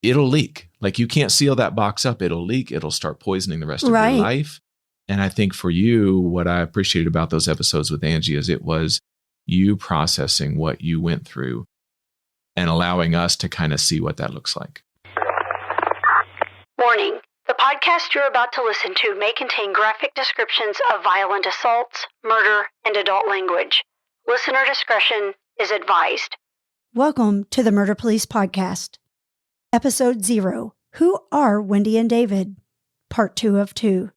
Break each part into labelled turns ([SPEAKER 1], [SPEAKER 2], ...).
[SPEAKER 1] it'll leak. Like you can't seal that box up. It'll leak. It'll start poisoning the rest of your life. And I think for you, what I appreciated about those episodes with Angie is it was you processing what you went through and allowing us to kind of see what that looks like.
[SPEAKER 2] Warning. The podcast you're about to listen to may contain graphic descriptions of violent assaults, murder, and adult language. Listener discretion is advised.
[SPEAKER 3] Welcome to the Murder Police Podcast. Episode 0. Who are Wendy and David? Part 2 of 2.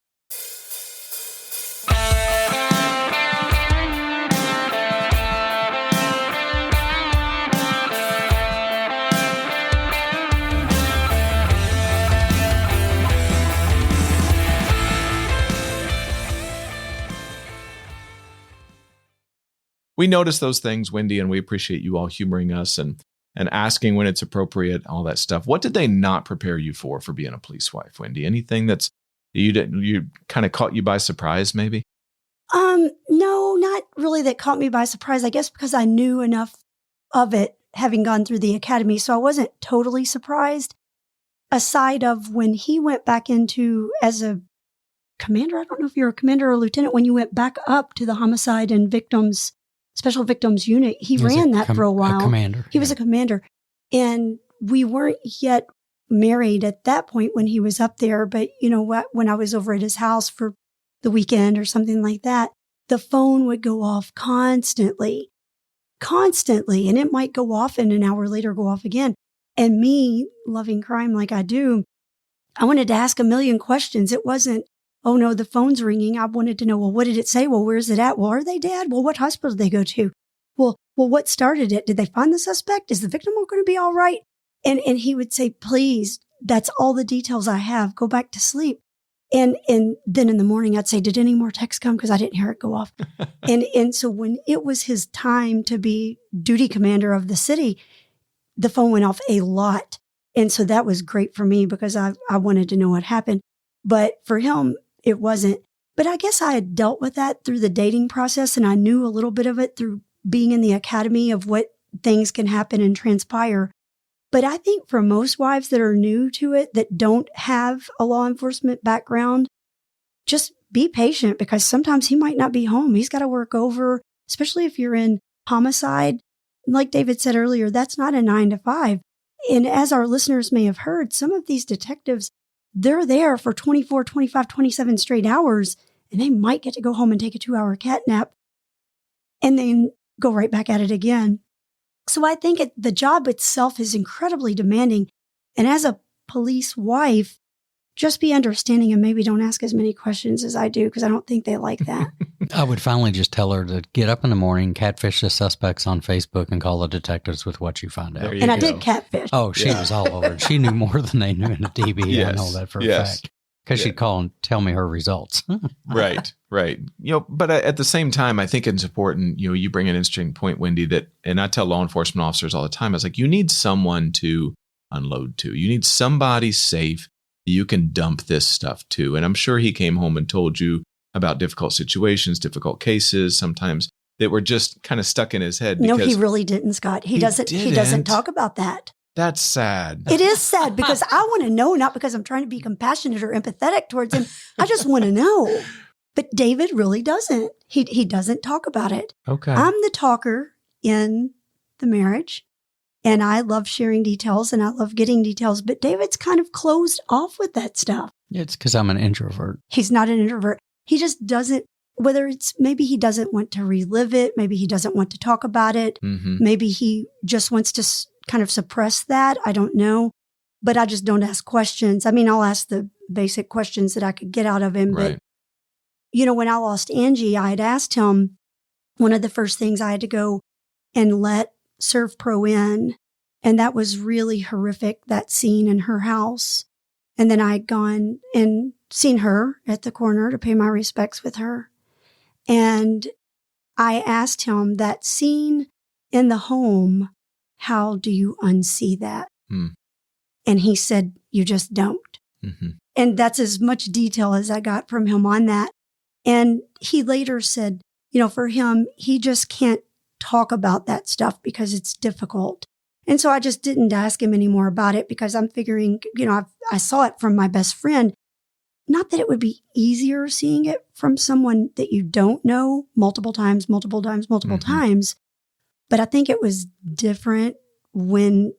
[SPEAKER 1] We notice those things, Wendy, and we appreciate you all humoring us and asking when it's appropriate, all that stuff. What did they not prepare you for being a police wife, Wendy? Anything that's you kind of caught you by surprise, maybe?
[SPEAKER 3] No, not really that caught me by surprise. I guess because I knew enough of it, having gone through the academy, so I wasn't totally surprised. Aside of when he went back into as a commander, I don't know if you're a commander or a lieutenant, when you went back up to the homicide and special victims unit, he ran that for a while. He was a commander. And we weren't yet married at that point when he was up there. But you know what? When I was over at his house for the weekend or something like that, the phone would go off constantly. And it might go off and an hour later go off again. And me, loving crime like I do, I wanted to ask a million questions. It wasn't, oh no, the phone's ringing. I wanted to know, well, what did it say? Well, where's it at? Well, are they dead? Well, what hospital did they go to? Well, what started it? Did they find the suspect? Is the victim going to be all right? And he would say, please, that's all the details I have. Go back to sleep. And then in the morning, I'd say, did any more texts come? Because I didn't hear it go off. and so when it was his time to be duty commander of the city, the phone went off a lot. And so that was great for me because I wanted to know what happened. But for him, it wasn't. But I guess I had dealt with that through the dating process, and I knew a little bit of it through being in the academy of what things can happen and transpire. But I think for most wives that are new to it, that don't have a law enforcement background, just be patient because sometimes he might not be home. He's got to work over, especially if you're in homicide. Like David said earlier, that's not a 9 to 5. And as our listeners may have heard, some of these detectives, they're there for 24, 25, 27 straight hours, and they might get to go home and take a 2-hour cat nap and then go right back at it again. So I think the job itself is incredibly demanding. And as a police wife, just be understanding and maybe don't ask as many questions as I do because I don't think they like that.
[SPEAKER 4] I would finally just tell her to get up in the morning, catfish the suspects on Facebook, and call the detectives with what you find out.
[SPEAKER 3] And I did catfish.
[SPEAKER 4] Oh, she was all over it. She knew more than they knew in the DB. Yes. I know that for a fact. Because she'd call and tell me her results.
[SPEAKER 1] Right. But at the same time, I think it's important, you bring an interesting point, Wendy, and I tell law enforcement officers all the time, I was like, you need someone to unload to. You need somebody safe you can dump this stuff to. And I'm sure he came home and told you about difficult situations, difficult cases, sometimes that were just kind of stuck in his head.
[SPEAKER 3] No, he really didn't, Scott. He doesn't talk about that.
[SPEAKER 1] That's sad.
[SPEAKER 3] It is sad because I want to know, not because I'm trying to be compassionate or empathetic towards him. I just want to know. But David really doesn't. He doesn't talk about it.
[SPEAKER 1] Okay.
[SPEAKER 3] I'm the talker in the marriage, and I love sharing details and I love getting details. But David's kind of closed off with that stuff.
[SPEAKER 4] It's because I'm an introvert.
[SPEAKER 3] He's not an introvert. He just doesn't, whether it's maybe he doesn't want to relive it. Maybe he doesn't want to talk about it. Mm-hmm. Maybe he just wants to kind of suppress that. I don't know. But I just don't ask questions. I mean, I'll ask the basic questions that I could get out of him.
[SPEAKER 1] Right.
[SPEAKER 3] But, when I lost Angie, I had asked him, one of the first things I had to go and let ServPro in. And that was really horrific, that scene in her house. And then I had gone and seen her at the corner to pay my respects with her. And I asked him, that scene in the home, how do you unsee that? And he said, you just don't. Mm-hmm. And that's as much detail as I got from him on that. And he later said, for him, he just can't talk about that stuff because it's difficult. And so I just didn't ask him any more about it because I'm figuring, I saw it from my best friend. Not that it would be easier seeing it from someone that you don't know multiple times, but I think it was different when,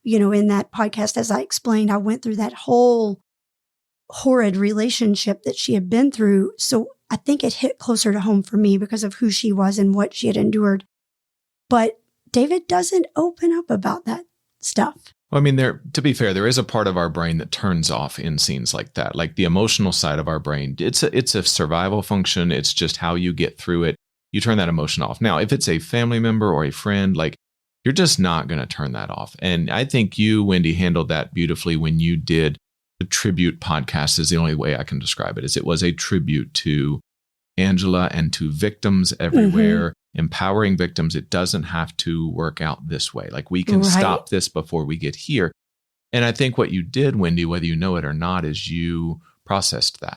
[SPEAKER 3] in that podcast, as I explained, I went through that whole horrid relationship that she had been through. So I think it hit closer to home for me because of who she was and what she had endured. But David doesn't open up about that stuff.
[SPEAKER 1] Well, I mean, to be fair, there is a part of our brain that turns off in scenes like that, like the emotional side of our brain. It's a survival function. It's just how you get through it. You turn that emotion off. Now, if it's a family member or a friend, like you're just not going to turn that off. And I think you, Wendy, handled that beautifully when you did the tribute podcast. Is the only way I can describe it. Is it was a tribute to Angela and to victims everywhere, empowering victims. It doesn't have to work out this way. Like we can stop this before we get here. And I think what you did, Wendy, whether you know it or not, is you processed that.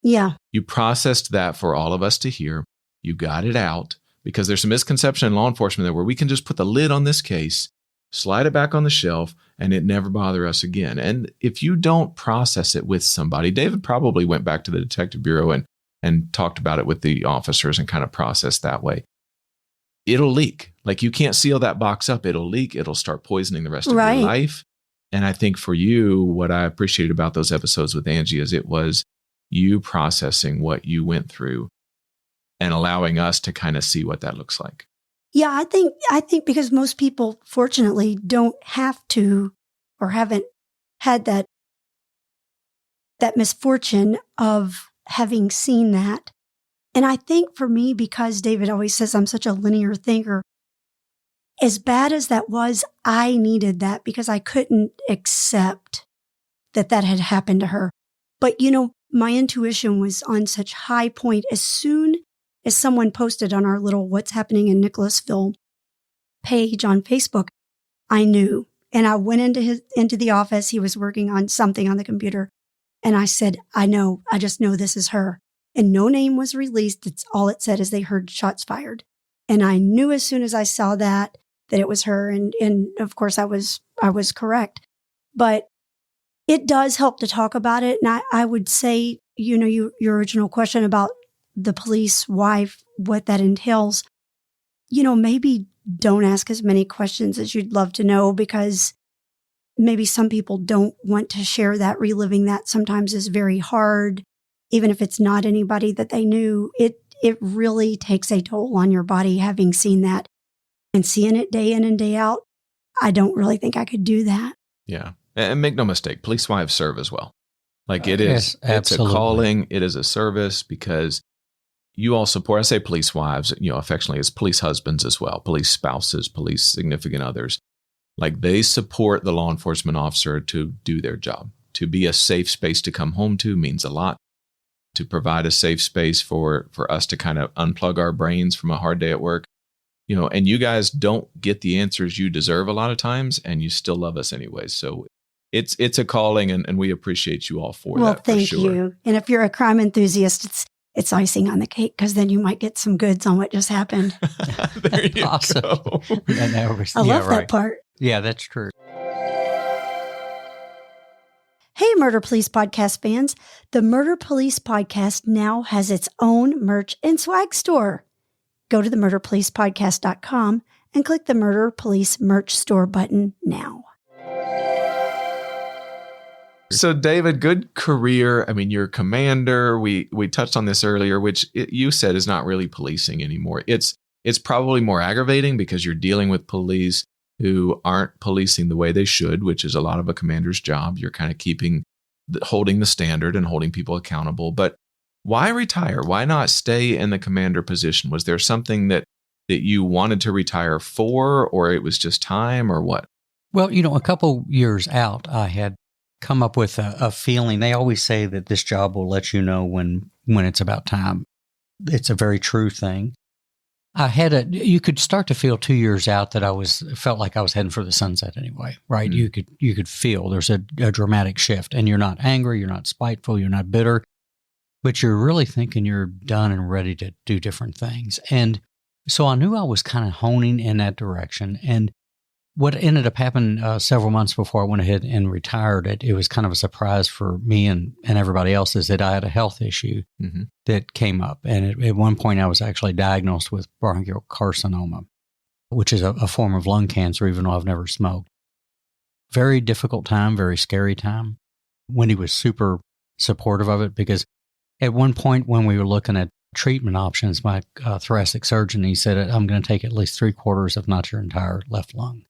[SPEAKER 3] Yeah.
[SPEAKER 1] You processed that for all of us to hear. You got it out because there's some misconception in law enforcement there where we can just put the lid on this case, slide it back on the shelf, and it never bother us again. And if you don't process it with somebody, David probably went back to the detective bureau and talked about it with the officers and kind of processed that way. It'll leak. Like you can't seal that box up. It'll leak. It'll start poisoning the rest of your life. And I think for you, what I appreciated about those episodes with Angie is it was you processing what you went through and allowing us to kind of see what that looks like.
[SPEAKER 3] Yeah, I think because most people, fortunately, don't have to or haven't had that misfortune of having seen that. And I think for me, because David always says I'm such a linear thinker, as bad as that was, I needed that because I couldn't accept that had happened to her. But, my intuition was on such high point. As soon as someone posted on our little What's Happening in Nicholasville page on Facebook, I knew. And I went into the office. He was working on something on the computer. And I said, I know. I just know this is her. And no name was released. It's all it said is they heard shots fired. And I knew as soon as I saw that it was her. And of course I was correct. But it does help to talk about it. And I would say, your original question about the police wife, what that entails, maybe don't ask as many questions as you'd love to know because maybe some people don't want to share that. Reliving that sometimes is very hard. Even if it's not anybody that they knew, it really takes a toll on your body having seen that and seeing it day in and day out. I don't really think I could do that.
[SPEAKER 1] Yeah. And make no mistake, police wives serve as well. Like it is,
[SPEAKER 4] yes,
[SPEAKER 1] it's a calling. It is a service because you all support, I say police wives, affectionately as police husbands as well, police spouses, police significant others. Like they support the law enforcement officer to do their job. To be a safe space to come home to means a lot. To provide a safe space for us to kind of unplug our brains from a hard day at work. And you guys don't get the answers you deserve a lot of times, and you still love us anyways. So it's a calling, and we appreciate you all for that.
[SPEAKER 3] Well,
[SPEAKER 1] for
[SPEAKER 3] thank
[SPEAKER 1] sure.
[SPEAKER 3] you. And if you're a crime enthusiast, it's icing on the cake because then you might get some goods on what just happened.
[SPEAKER 1] There you
[SPEAKER 4] awesome.
[SPEAKER 1] go.
[SPEAKER 3] I love that part.
[SPEAKER 4] Yeah, that's true.
[SPEAKER 3] Hey, Murder Police Podcast fans. The Murder Police Podcast now has its own merch and swag store. Go to themurderpolicepodcast.com and click the Murder Police merch store button now.
[SPEAKER 1] So, David, good career. I mean, you're a commander. We touched on this earlier, which you said is not really policing anymore. It's probably more aggravating because you're dealing with police who aren't policing the way they should, which is a lot of a commander's job. You're kind of holding the standard and holding people accountable. But why retire? Why not stay in the commander position? Was there something that you wanted to retire for, or it was just time, or what?
[SPEAKER 4] Well, a couple years out, I had come up with a feeling. They always say that this job will let you know when it's about time. It's a very true thing. You could start to feel 2 years out that felt like I was heading for the sunset anyway, right? Mm-hmm. You could feel there's a dramatic shift, and you're not angry, you're not spiteful, you're not bitter, but you're really thinking you're done and ready to do different things. And so I knew I was kind of honing in that direction. And what ended up happening several months before I went ahead and retired, it was kind of a surprise for me and everybody else, is that I had a health issue that came up. And at one point, I was actually diagnosed with bronchial carcinoma, which is a form of lung cancer, even though I've never smoked. Very difficult time, very scary time. Wendy was super supportive of it, because at one point when we were looking at treatment options, my thoracic surgeon, he said, I'm going to take at least 3/4, if not your entire left lung.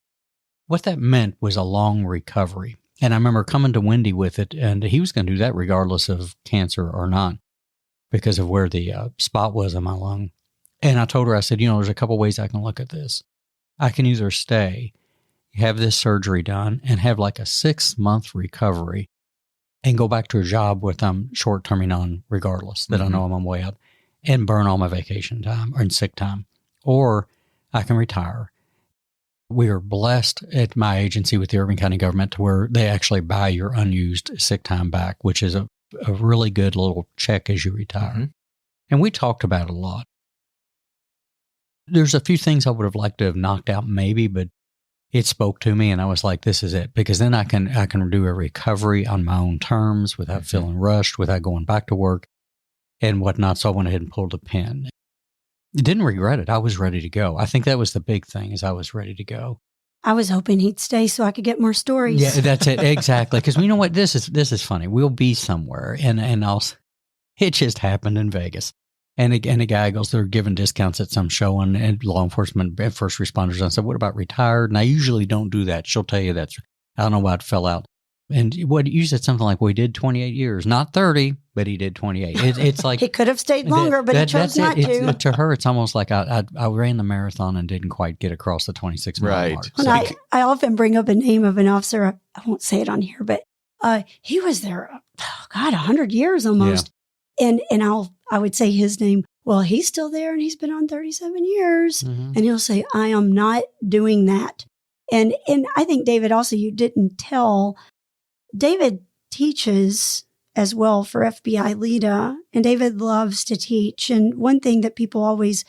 [SPEAKER 4] What that meant was a long recovery. And I remember coming to Wendy with it, and he was going to do that regardless of cancer or not, because of where the spot was in my lung. And I told her, I said, there's a couple ways I can look at this. I can either stay, have this surgery done, and have like a 6-month recovery and go back to a job with short-terming on regardless, that I know I'm on my way up, and burn all my vacation time or sick time. Or I can retire. We are blessed at my agency with the Irving County government to where they actually buy your unused sick time back, which is a really good little check as you retire. And we talked about it a lot. There's a few things I would have liked to have knocked out maybe, but it spoke to me, and I was like, this is it. Because then I can do a recovery on my own terms without feeling rushed, without going back to work and whatnot. So I went ahead and pulled the pin. Didn't regret it. I was ready to go. I think that was the big thing, is I was ready to go.
[SPEAKER 3] I was hoping he'd stay so I could get more stories.
[SPEAKER 4] Yeah, that's it. Exactly. Because you know what? This is funny. We'll be somewhere, and it just happened in Vegas. And a guy goes, they're giving discounts at some show, and law enforcement and first responders. I said, what about retired? And I usually don't do that. She'll tell you I don't know why it fell out. And you said something like, well, he did 28 years, not 30, but he did 28. It's like
[SPEAKER 3] he could have stayed longer, but he chose not to.
[SPEAKER 4] To her, it's almost like I ran the marathon and didn't quite get across the 26-mile mark.
[SPEAKER 3] So. I often bring up a name of an officer. I won't say it on here, but he was there, 100 years almost. Yeah. And I would say his name. Well, he's still there, and he's been on 37 years. And he'll say, I am not doing that. And I think, David, also, you didn't tell. David teaches as well for FBI LEDA, and David loves to teach. And one thing that people always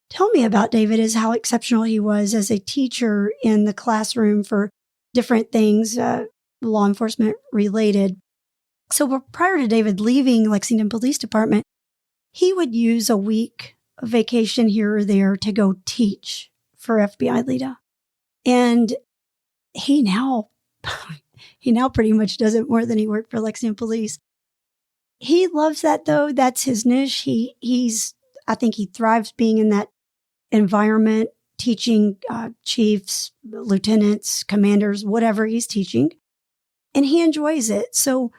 [SPEAKER 3] tell me about David is how exceptional he was as a teacher in the classroom for different things, law enforcement related. So prior to David leaving Lexington Police Department, he would use a week of vacation here or there to go teach for FBI LEDA. And he now pretty much does it more than he worked for Lexington Police. He loves that, though. That's his niche. I think he thrives being in that environment, teaching chiefs, lieutenants, commanders, whatever he's teaching. And he enjoys it. So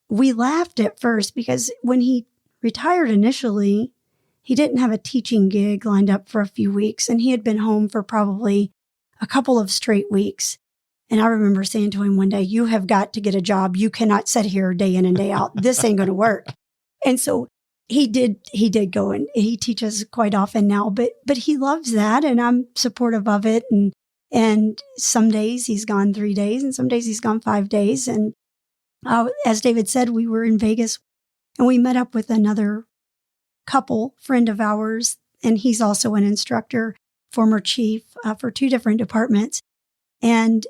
[SPEAKER 3] we laughed at first because when he retired initially, he didn't have a teaching gig lined up for a few weeks, and he had been home for probably a couple of straight weeks. And I remember saying to him one day, you have got to get a job. You cannot sit here day in and day out. This ain't going to work. And so he did go, and he teaches quite often now, but he loves that, and I'm supportive of it. And some days he's gone 3 days, and some days he's gone 5 days. And as David said, we were in Vegas, and we met up with another friend of ours, and he's also an instructor, former chief for 2 different departments. And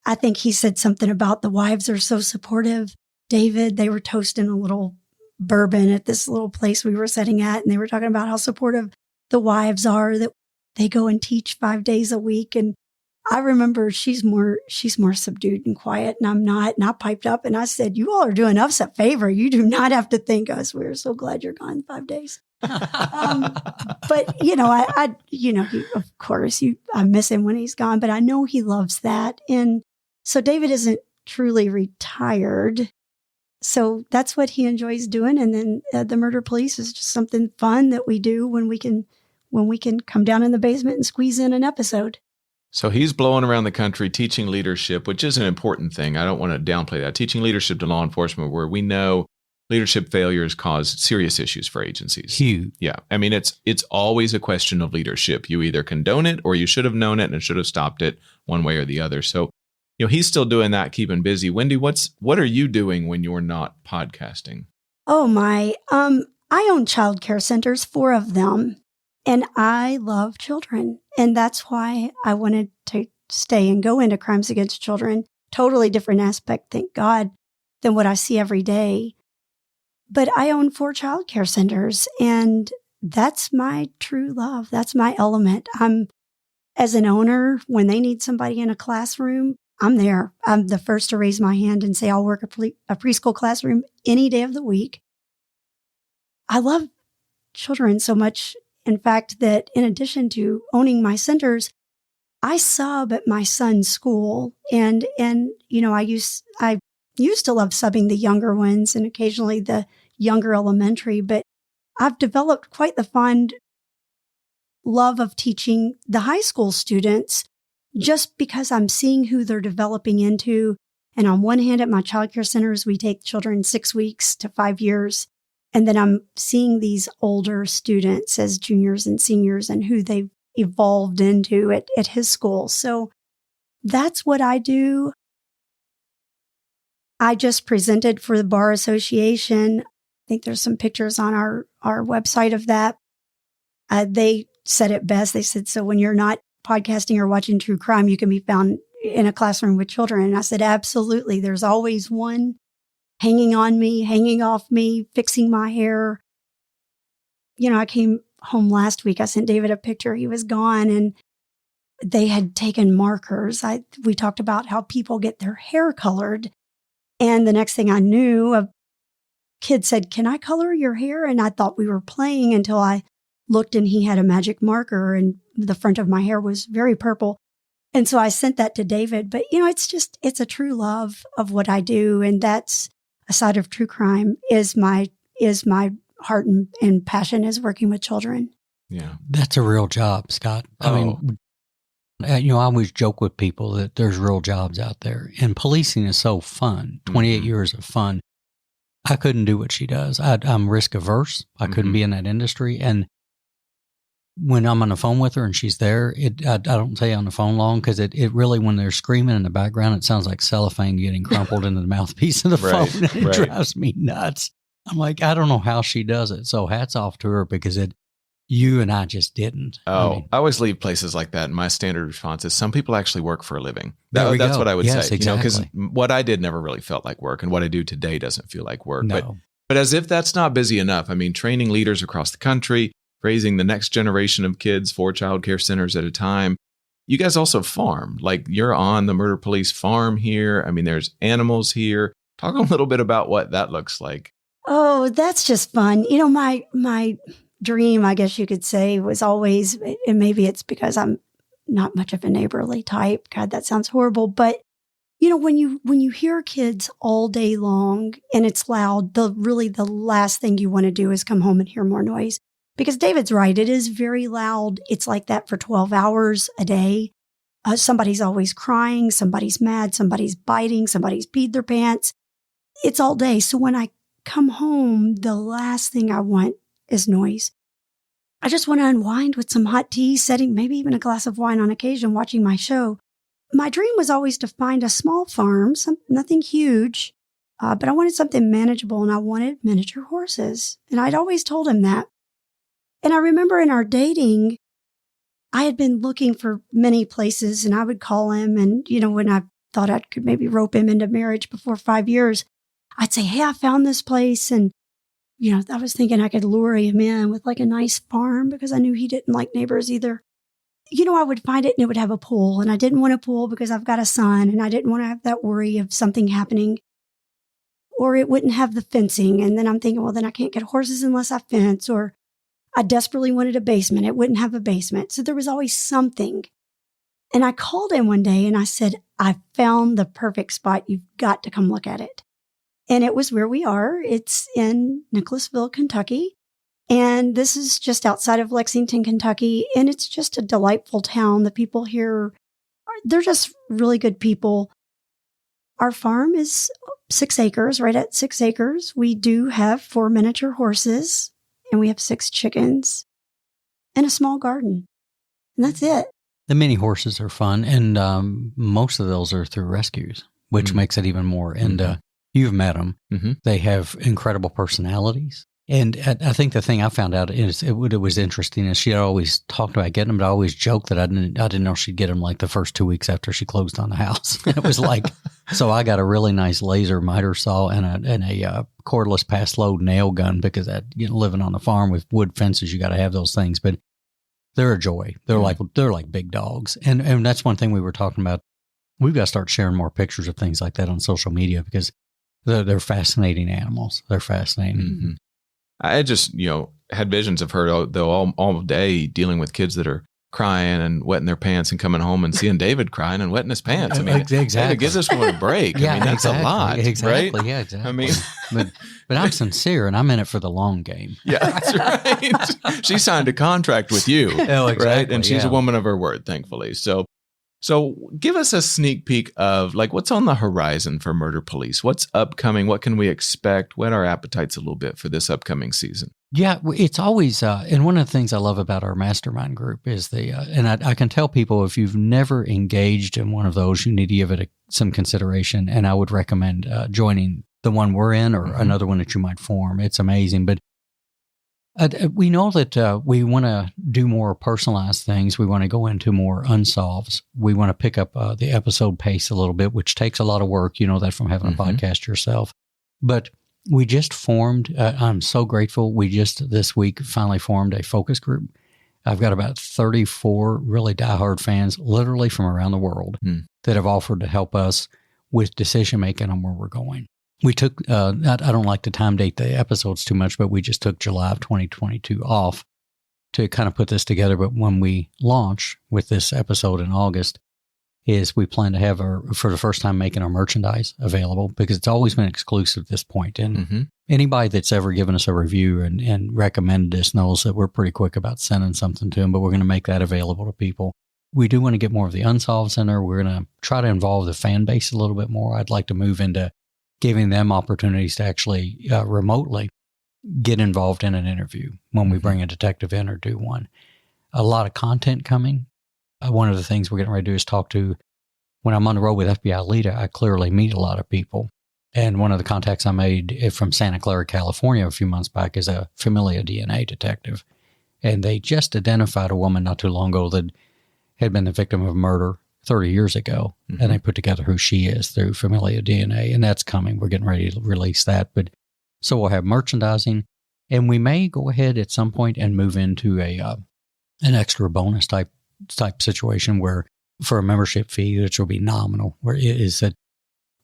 [SPEAKER 3] I think he said something about the wives are so supportive. David, they were toasting a little bourbon at this little place we were sitting at, and they were talking about how supportive the wives are, that they go and teach 5 days a week. And I remember she's more subdued and quiet, and I'm not. And I piped up and I said, you all are doing us a favor. You do not have to thank us. We're so glad you're gone 5 days. But of course, I miss him when he's gone, but I know he loves that. And so David isn't truly retired. So that's what he enjoys doing. And then the murder police is just something fun that we do when we can come down in the basement and squeeze in an episode.
[SPEAKER 1] So he's blowing around the country teaching leadership, which is an important thing. I don't want to downplay that. Teaching leadership to law enforcement, where we know leadership failures cause serious issues for agencies.
[SPEAKER 4] Huge.
[SPEAKER 1] Yeah. I mean, it's always a question of leadership. You either condone it, or you should have known it and should have stopped it one way or the other. So, he's still doing that, keeping busy. Wendy, what are you doing when you're not podcasting?
[SPEAKER 3] Oh my, I own child care centers, 4 of them. And I love children. And that's why I wanted to stay and go into crimes against children. Totally different aspect, thank God, than what I see every day. But I own 4 child care centers, and that's my true love. That's my element. As an owner, when they need somebody in a classroom, I'm there. I'm the first to raise my hand and say, I'll work a preschool classroom any day of the week. I love children so much, in fact, that in addition to owning my centers, I sub at my son's school. And I used to love subbing the younger ones and occasionally the younger elementary, but I've developed quite the fond love of teaching the high school students just because I'm seeing who they're developing into. And on one hand, at my childcare centers, we take children 6 weeks to 5 years. And then I'm seeing these older students as juniors and seniors and who they've evolved into at his school. So that's what I do. I just presented for the Bar Association. I think there's some pictures on our website of that. They said it best. They said, so when you're not podcasting or watching true crime, you can be found in a classroom with children. And I said, absolutely. There's always one hanging on me, hanging off me, fixing my hair. I came home last week. I sent David a picture. He was gone and they had taken markers. We talked about how people get their hair colored. And the next thing I knew, a kid said, can I color your hair? And I thought we were playing until I looked and he had a magic marker and the front of my hair was very purple. And so I sent that to David. But, it's a true love of what I do. And that's a side of true crime is my heart and passion is working with children.
[SPEAKER 1] Yeah.
[SPEAKER 4] That's a real job, Scott. I mean, I always joke with people that there's real jobs out there and policing is so fun. 28 years of fun. I couldn't do what she does. I'm risk averse. I couldn't be in that industry. And when I'm on the phone with her and she's there, I don't stay on the phone long because it really, when they're screaming in the background, it sounds like cellophane getting crumpled into the mouthpiece of the phone. And it drives me nuts. I'm like, I don't know how she does it. So hats off to her because you and I just didn't.
[SPEAKER 1] I always leave places like that. And my standard response is some people actually work for a living. That's what I would say.
[SPEAKER 4] Exactly.
[SPEAKER 1] Because what I did never really felt like work and what I do today doesn't feel like work.
[SPEAKER 4] No.
[SPEAKER 1] But as if that's not busy enough. I mean, training leaders across the country, raising the next generation of kids, 4 child care centers at a time. You guys also farm. Like you're on the Murder Police farm here. I mean, there's animals here. Talk a little bit about what that looks like.
[SPEAKER 3] Oh, that's just fun. My dream, I guess you could say, was always, and maybe it's because I'm not much of a neighborly type. God, that sounds horrible. But, when you hear kids all day long and it's loud, the last thing you want to do is come home and hear more noise. Because David's right. It is very loud. It's like that for 12 hours a day. Somebody's always crying. Somebody's mad. Somebody's biting. Somebody's peed their pants. It's all day. So when I come home, the last thing I want is noise. I just want to unwind with some hot tea, maybe even a glass of wine on occasion, watching my show. My dream was always to find a small farm, nothing huge, but I wanted something manageable and I wanted miniature horses. And I'd always told him that. And I remember in our dating, I had been looking for many places and I would call him. And, when I thought I could maybe rope him into marriage before 5 years, I'd say, hey, I found this place. And, I was thinking I could lure him in with like a nice farm because I knew he didn't like neighbors either. I would find it and it would have a pool. And I didn't want a pool because I've got a son and I didn't want to have that worry of something happening. Or it wouldn't have the fencing. And then I'm thinking, well, then I can't get horses unless I fence. Or I desperately wanted a basement. It wouldn't have a basement. So there was always something. And I called him one day and I said, I found the perfect spot. You've got to come look at it. And it was where we are. It's in Nicholasville, Kentucky. And this is just outside of Lexington, Kentucky. And it's just a delightful town. The people here, they're just really good people. Our farm is 6 acres, right at 6 acres. We do have 4 miniature horses. And we have 6 chickens and a small garden. And that's it.
[SPEAKER 4] The mini horses are fun. And most of those are through rescues, which makes it even more. And you've met them. They have incredible personalities. And I think the thing I found out is it was interesting is she had always talked about getting them, but I always joked that I didn't know she'd get them like the first 2 weeks after she closed on the house. And it was like, so I got a really nice laser miter saw and a cordless pass load nail gun because living on the farm with wood fences, you got to have those things. But they're a joy. They're like big dogs. And that's one thing we were talking about. We've got to start sharing more pictures of things like that on social media because they're fascinating animals. They're fascinating.
[SPEAKER 1] Mm-hmm. I just, had visions of her though all day dealing with kids that are crying and wetting their pants and coming home and seeing David crying and wetting his pants. I mean,
[SPEAKER 4] exactly.
[SPEAKER 1] Give this one a break.
[SPEAKER 4] Yeah,
[SPEAKER 1] I mean, that's a lot,
[SPEAKER 4] exactly.
[SPEAKER 1] right?
[SPEAKER 4] Yeah, exactly.
[SPEAKER 1] I mean,
[SPEAKER 4] but I'm sincere and I'm in it for the long game.
[SPEAKER 1] Yeah, that's right. She signed a contract with you, right? And she's a woman of her word, thankfully. So give us a sneak peek of like what's on the horizon for Murder Police. What's upcoming? What can we expect? Whet our appetites a little bit for this upcoming season.
[SPEAKER 4] Yeah, it's always, and one of the things I love about our mastermind group is and I can tell people if you've never engaged in one of those, you need to give it some consideration. And I would recommend joining the one we're in or another one that you might form. It's amazing. But we know that we want to do more personalized things. We want to go into more unsolves. We want to pick up the episode pace a little bit, which takes a lot of work. You know that from having a podcast yourself. But we just formed, I'm so grateful. We just this week finally formed a focus group. I've got about 34 really diehard fans, literally from around the world, that have offered to help us with decision making on where we're going. We took, I don't like to time date the episodes too much, but we just took July of 2022 off to kind of put this together. But when we launch with this episode in August, is we plan to have for the first time, making our merchandise available because it's always been exclusive at this point. And anybody that's ever given us a review and recommended us knows that we're pretty quick about sending something to them, but we're going to make that available to people. We do want to get more of the unsolved in there. We're going to try to involve the fan base a little bit more. I'd like to move into giving them opportunities to actually remotely get involved in an interview when we bring a detective in or do one. A lot of content coming. One of the things we're getting ready to do is talk to, when I'm on the road with FBI Lita, I clearly meet a lot of people. And one of the contacts I made from Santa Clara, California a few months back is a Familia DNA detective. And they just identified a woman not too long ago that had been the victim of murder 30 years ago. And they put together who she is through Familia DNA. And that's coming. We're getting ready to release that. But so we'll have merchandising. And we may go ahead at some point and move into an extra bonus type situation where for a membership fee, which will be nominal, where it is that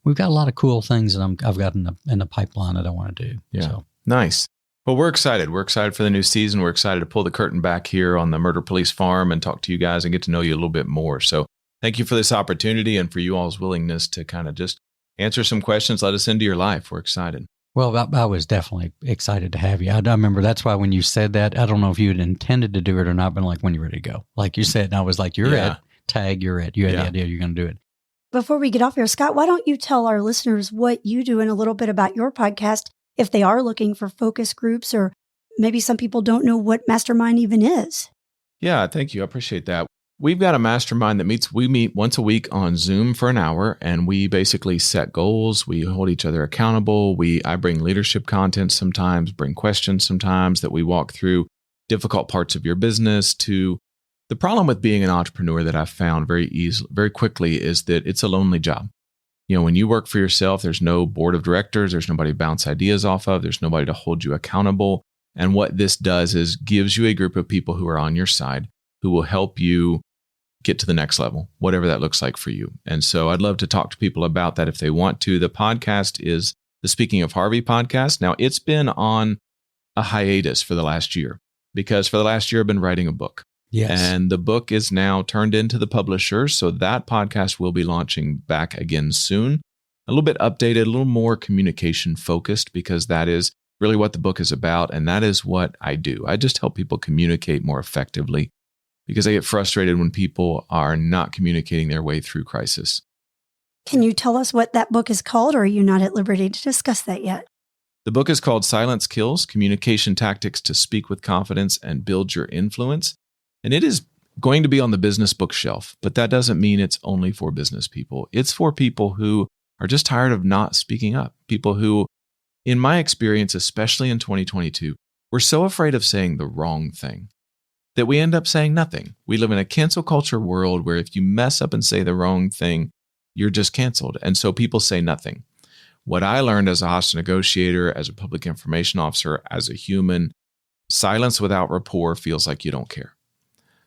[SPEAKER 4] we've got a lot of cool things that I've got in the pipeline that I want to do.
[SPEAKER 1] Yeah.
[SPEAKER 4] So.
[SPEAKER 1] Nice. Well, we're excited. We're excited for the new season. We're excited to pull the curtain back here on the Murder Police Farm and talk to you guys and get to know you a little bit more. So thank you for this opportunity and for you all's willingness to kind of just answer some questions, let us into your life. We're excited.
[SPEAKER 4] Well, I was definitely excited to have you. I remember that's why when you said that, I don't know if you had intended to do it or not, but like when you're ready to go, like you said, and I was like, you're it, tag, you're it. You had the idea you're going to do it.
[SPEAKER 3] Before we get off here, Scott, why don't you tell our listeners what you do and a little bit about your podcast if they are looking for focus groups, or maybe some people don't know what Mastermind even is.
[SPEAKER 1] Yeah, thank you. I appreciate that. We've got a mastermind that we meet once a week on Zoom for an hour, and we basically set goals. We hold each other accountable. I bring leadership content sometimes, bring questions sometimes that we walk through difficult parts of your business. To the problem with being an entrepreneur that I've found very quickly is that it's a lonely job. You know, when you work for yourself, there's no board of directors, there's nobody to bounce ideas off of, there's nobody to hold you accountable. And what this does is gives you a group of people who are on your side who will help you get to the next level, whatever that looks like for you. And so I'd love to talk to people about that if they want to. The podcast is the Speaking of Harvey podcast. Now, it's been on a hiatus for the last year because for the last year I've been writing a book.
[SPEAKER 4] Yes.
[SPEAKER 1] And the book is now turned into the publisher. So that podcast will be launching back again soon. A little bit updated, a little more communication focused, because that is really what the book is about. And that is what I do. I just help people communicate more effectively, because I get frustrated when people are not communicating their way through crisis.
[SPEAKER 3] Can you tell us what that book is called, or are you not at liberty to discuss that yet?
[SPEAKER 1] The book is called Silence Kills: Communication Tactics to Speak with Confidence and Build Your Influence. And it is going to be on the business bookshelf, but that doesn't mean it's only for business people. It's for people who are just tired of not speaking up, people who in my experience, especially in 2022, we're so afraid of saying the wrong thing that we end up saying nothing. We live in a cancel culture world where if you mess up and say the wrong thing, you're just canceled. And so people say nothing. What I learned as a hostage negotiator, as a public information officer, as a human, silence without rapport feels like you don't care.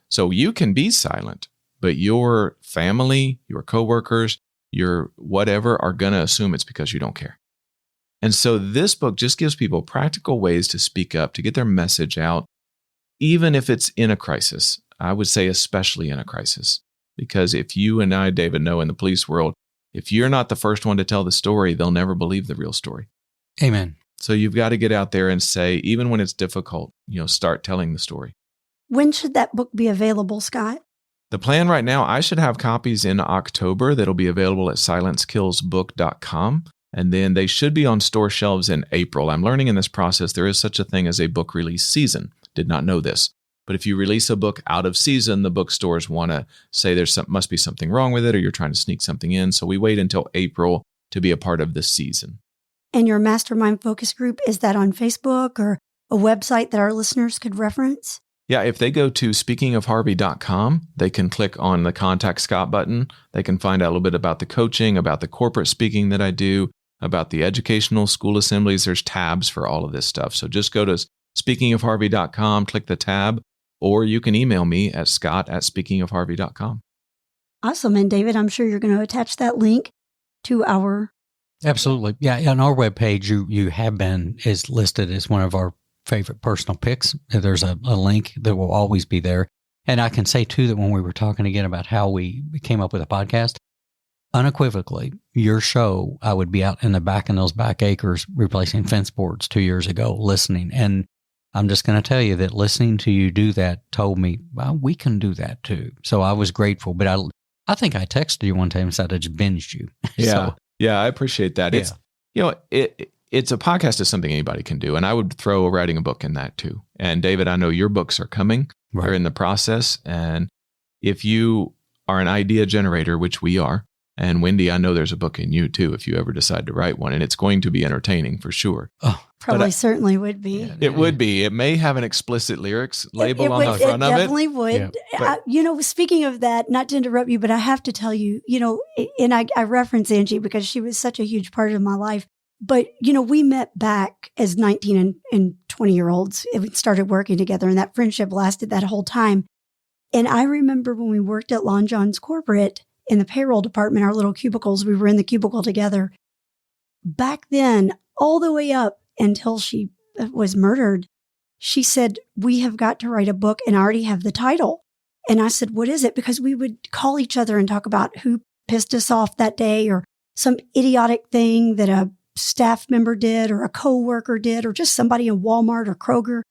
[SPEAKER 1] So you can be silent, but your family, your coworkers, your whatever are going to assume it's because you don't care. And so this book just gives people practical ways to speak up, to get their message out, even if it's in a crisis. I would say especially in a crisis, because if you and I, David, know in the police world, if you're not the first one to tell the story, they'll never believe the real story.
[SPEAKER 4] Amen.
[SPEAKER 1] So you've got to get out there and say, even when it's difficult, start telling the story.
[SPEAKER 3] When should that book be available, Scott?
[SPEAKER 1] The plan right now, I should have copies in October that'll be available at silencekillsbook.com. And then they should be on store shelves in April. I'm learning in this process there is such a thing as a book release season. Did not know this. But if you release a book out of season, the bookstores want to say must be something wrong with it, or you're trying to sneak something in. So we wait until April to be a part of this season.
[SPEAKER 3] And your mastermind focus group, is that on Facebook or a website that our listeners could reference?
[SPEAKER 1] Yeah, if they go to speakingofharvey.com, they can click on the Contact Scott button. They can find out a little bit about the coaching, about the corporate speaking that I do, about the educational school assemblies. There's tabs for all of this stuff. So just go to speakingofharvey.com, click the tab, or you can email me at scott@speakingofharvey.com.
[SPEAKER 3] Awesome. And David, I'm sure you're going to attach that link to our...
[SPEAKER 4] Absolutely. Yeah. On our webpage, is listed as one of our favorite personal picks. There's a link that will always be there. And I can say, too, that when we were talking again about how we came up with a podcast, unequivocally, your show, I would be out in the back in those back acres replacing fence boards 2 years ago listening. And I'm just going to tell you that listening to you do that told me, well, we can do that, too. So I was grateful. But I think I texted you one time and said I just binged you.
[SPEAKER 1] Yeah. Yeah, I appreciate that.
[SPEAKER 4] Yeah.
[SPEAKER 1] It's a podcast is something anybody can do. And I would throw writing a book in that too. And David, I know your books are coming.
[SPEAKER 4] Right.
[SPEAKER 1] They're in the process. And if you are an idea generator, which we are, and Wendy, I know there's a book in you too, if you ever decide to write one, and it's going to be entertaining for sure.
[SPEAKER 4] Oh,
[SPEAKER 3] Probably certainly would be.
[SPEAKER 4] Yeah,
[SPEAKER 1] it would be. It may have an explicit lyrics label on the front of it.
[SPEAKER 3] It definitely would.
[SPEAKER 1] Yeah,
[SPEAKER 3] speaking of that, not to interrupt you, but I have to tell you, and I reference Angie because she was such a huge part of my life. But, we met back as 19 and 20-year-olds. We started working together, and that friendship lasted that whole time. And I remember when we worked at Lon John's corporate in the payroll department, our little cubicles, we were in the cubicle together. Back then, all the way up until she was murdered, she said, we have got to write a book, and I already have the title. And I said, what is it? Because we would call each other and talk about who pissed us off that day, or some idiotic thing that a staff member did, or a coworker did, or just somebody in Walmart or Kroger.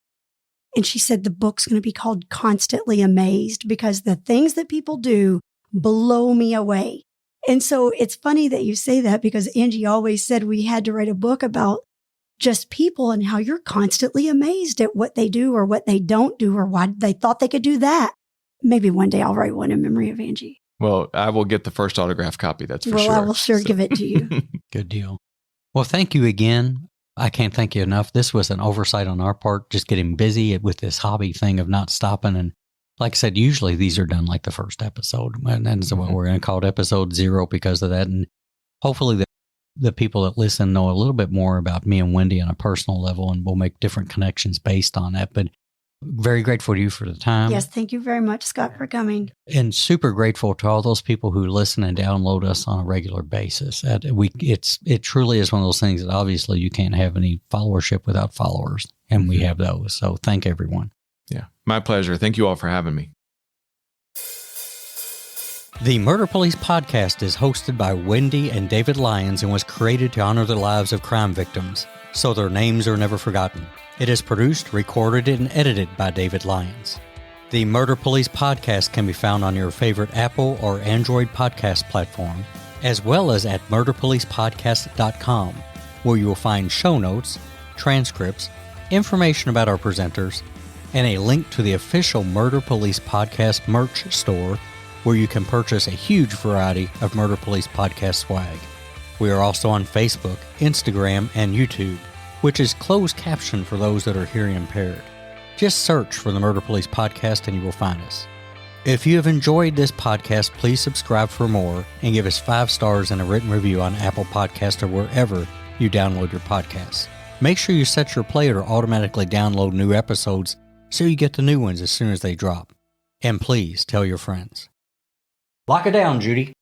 [SPEAKER 3] And she said, the book's going to be called Constantly Amazed, because the things that people do blow me away. And so it's funny that you say that, because Angie always said we had to write a book about just people and how you're constantly amazed at what they do or what they don't do or why they thought they could do that. Maybe one day I'll write one in memory of Angie.
[SPEAKER 1] Well, I will get the first autograph copy. That's for sure.
[SPEAKER 3] Well, I will sure give it to you.
[SPEAKER 4] Good deal. Well, thank you again. I can't thank you enough. This was an oversight on our part, just getting busy with this hobby thing of not stopping. And like I said, usually these are done like the first episode. And so we're going to call it episode 0 because of that. And hopefully the people that listen know a little bit more about me and Wendy on a personal level, and we'll make different connections based on that. But very grateful to you for the time.
[SPEAKER 3] Yes, thank you very much, Scott, for coming.
[SPEAKER 4] And super grateful to all those people who listen and download us on a regular basis. It truly is one of those things that obviously you can't have any followership without followers, and we have those. So thank everyone.
[SPEAKER 1] Yeah, my pleasure. Thank you all for having me.
[SPEAKER 4] The Murder Police podcast is hosted by Wendy and David Lyons and was created to honor the lives of crime victims, so their names are never forgotten. It is produced, recorded, and edited by David Lyons. The Murder Police podcast can be found on your favorite Apple or Android podcast platform, as well as at murderpolicepodcast.com, where you will find show notes, transcripts, information about our presenters, and a link to the official Murder Police podcast merch store, where you can purchase a huge variety of Murder Police podcast swag. We are also on Facebook, Instagram, and YouTube. which is closed caption for those that are hearing impaired. Just search for the Murder Police Podcast and you will find us. If you have enjoyed this podcast, please subscribe for more and give us 5 stars and a written review on Apple Podcasts or wherever you download your podcasts. Make sure you set your player to automatically download new episodes so you get the new ones as soon as they drop. And please tell your friends. Lock it down, Judy.